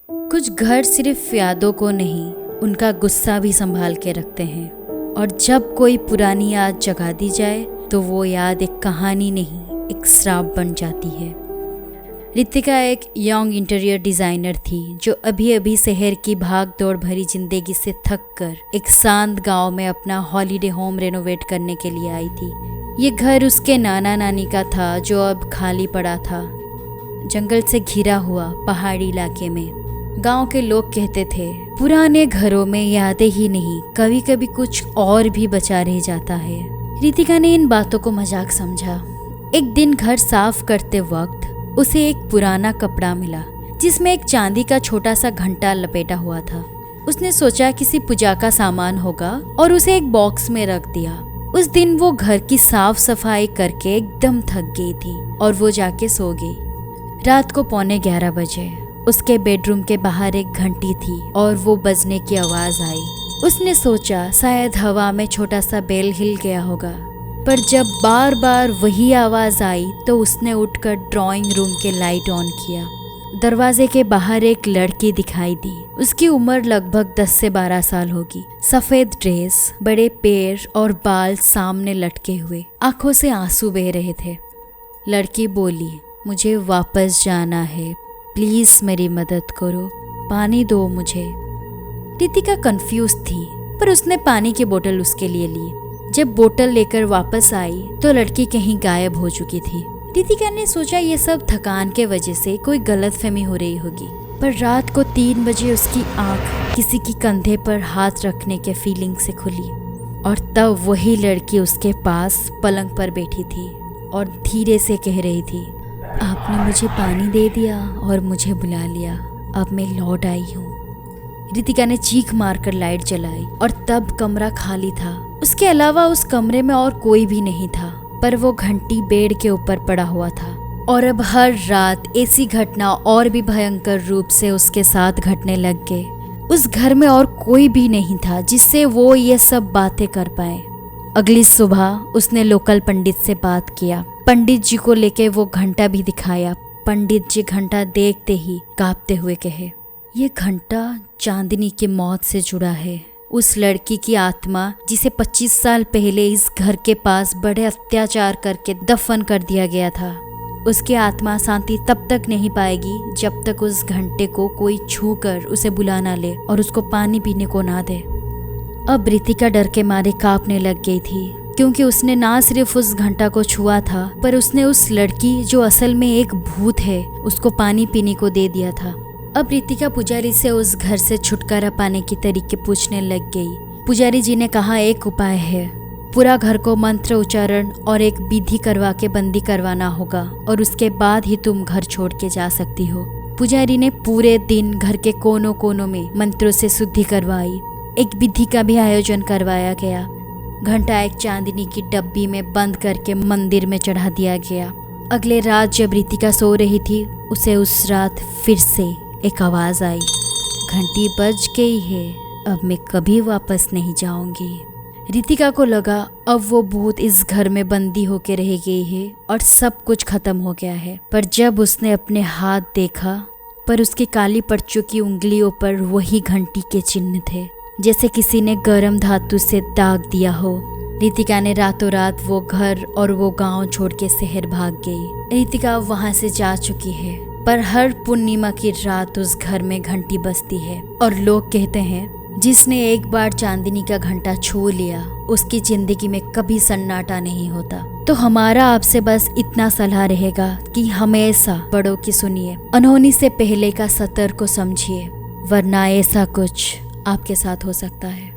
कुछ घर सिर्फ यादों को नहीं, उनका गुस्सा भी संभाल के रखते हैं। और जब कोई पुरानी याद जगा दी जाए तो वो याद एक कहानी नहीं, एक श्राप बन जाती है। रितिका एक यंग इंटीरियर डिज़ाइनर थी जो अभी अभी शहर की भाग दौड़ भरी जिंदगी से थक कर एक शांत गांव में अपना हॉलीडे होम रेनोवेट करने के लिए आई थी। ये घर उसके नाना नानी का था जो अब खाली पड़ा था, जंगल से घिरा हुआ पहाड़ी इलाके में। गांव के लोग कहते थे पुराने घरों में यादें ही नहीं, कभी कभी कुछ और भी बचा रह जाता है। रितिका ने इन बातों को मजाक समझा। एक दिन घर साफ करते वक्त उसे एक पुराना कपड़ा मिला जिसमें एक चांदी का छोटा सा घंटा लपेटा हुआ था। उसने सोचा किसी पूजा का सामान होगा और उसे एक बॉक्स में रख दिया। उस दिन वो घर की साफ सफाई करके एकदम थक गई थी और वो जाके सो गई। रात को 11:15 बजे उसके बेडरूम के बाहर एक घंटी थी और वो बजने की आवाज आई। उसने सोचा शायद हवा में छोटा सा बेल हिल गया होगा, पर जब बार बार वही आवाज आई तो उसने उठकर ड्राइंग रूम के लाइट ऑन किया। दरवाजे के बाहर एक लड़की दिखाई दी। उसकी उम्र लगभग 10 से 12 साल होगी। सफेद ड्रेस, बड़े पैर और बाल सामने लटके हुए, आंखों से आंसू बह रहे थे। लड़की बोली, मुझे वापस जाना है, प्लीज मेरी मदद करो, पानी दो मुझे। रितिका कंफ्यूज थी, पर उसने पानी की बोतल उसके लिए ली। जब बोतल लेकर वापस आई तो लड़की कहीं गायब हो चुकी थी। रितिका ने सोचा ये सब थकान के वजह से कोई गलतफहमी हो रही होगी, पर रात को 3 बजे उसकी आंख किसी की कंधे पर हाथ रखने के फीलिंग से खुली और तब वही लड़की उसके पास पलंग पर बैठी थी और धीरे से कह रही थी, आपने मुझे पानी दे दिया और मुझे बुला लिया, अब मैं लौट आई हूँ। रितिका ने चीख मारकर लाइट जलाई और तब कमरा खाली था। उसके अलावा उस कमरे में और कोई भी नहीं था, पर वो घंटी बेड के ऊपर पड़ा हुआ था। और अब हर रात ऐसी घटना और भी भयंकर रूप से उसके साथ घटने लग गए। उस घर में और कोई भी नहीं था जिससे वो ये सब बातें कर पाए। अगली सुबह उसने लोकल पंडित से बात किया। पंडित जी को लेके वो घंटा भी दिखाया। पंडित जी घंटा देखते ही कांपते हुए कहे, ये घंटा चांदनी की मौत से जुड़ा है। उस लड़की की आत्मा जिसे 25 साल पहले इस घर के पास बड़े अत्याचार करके दफन कर दिया गया था, उसकी आत्मा शांति तब तक नहीं पाएगी जब तक उस घंटे को कोई छू कर उसे बुला ना ले और उसको पानी पीने को ना दे। अब रितिका डर के मारे कांपने लग गई थी, क्योंकि उसने ना सिर्फ उस घंटा को छुआ था, पर उसने उस लड़की जो असल में एक भूत है उसको पानी पीने को दे दिया था। अब रितिका पुजारी से उस घर से छुटकारा पाने की तरीके पूछने लग गई। पुजारी जी ने कहा, एक उपाय है, पूरा घर को मंत्र उच्चारण और एक विधि करवा के बंदी करवाना होगा और उसके बाद ही तुम घर छोड़ के जा सकती हो। पुजारी ने पूरे दिन घर के कोनों कोनों में मंत्रों से शुद्धि करवाई। एक विधि का भी आयोजन करवाया गया। घंटा एक चांदनी की डब्बी में बंद करके मंदिर में चढ़ा दिया गया। अगले रात जब रितिका सो रही थी, उसे उस रात फिर से एक आवाज आई, घंटी बज गई है, अब मैं कभी वापस नहीं जाऊंगी। रितिका को लगा अब वो भूत इस घर में बंदी होके रह गई है और सब कुछ खत्म हो गया है। पर जब उसने अपने हाथ देखा, पर उसकी काली पड़ चुकी उंगलियों पर वही घंटी के चिन्ह थे, जैसे किसी ने गर्म धातु से दाग दिया हो। रितिका ने रातों रात वो घर और वो गांव छोड़ के शहर भाग गई। रितिका वहां से जा चुकी है, पर हर पूर्णिमा की रात उस घर में घंटी बजती है और लोग कहते हैं जिसने एक बार चांदनी का घंटा छू लिया उसकी जिंदगी में कभी सन्नाटा नहीं होता। तो हमारा आपसे बस इतना सलाह रहेगा कि हमेशा बड़ों की सुनिए, अनहोनी से पहले का सतर्क को समझिए, वरना ऐसा कुछ आपके साथ हो सकता है।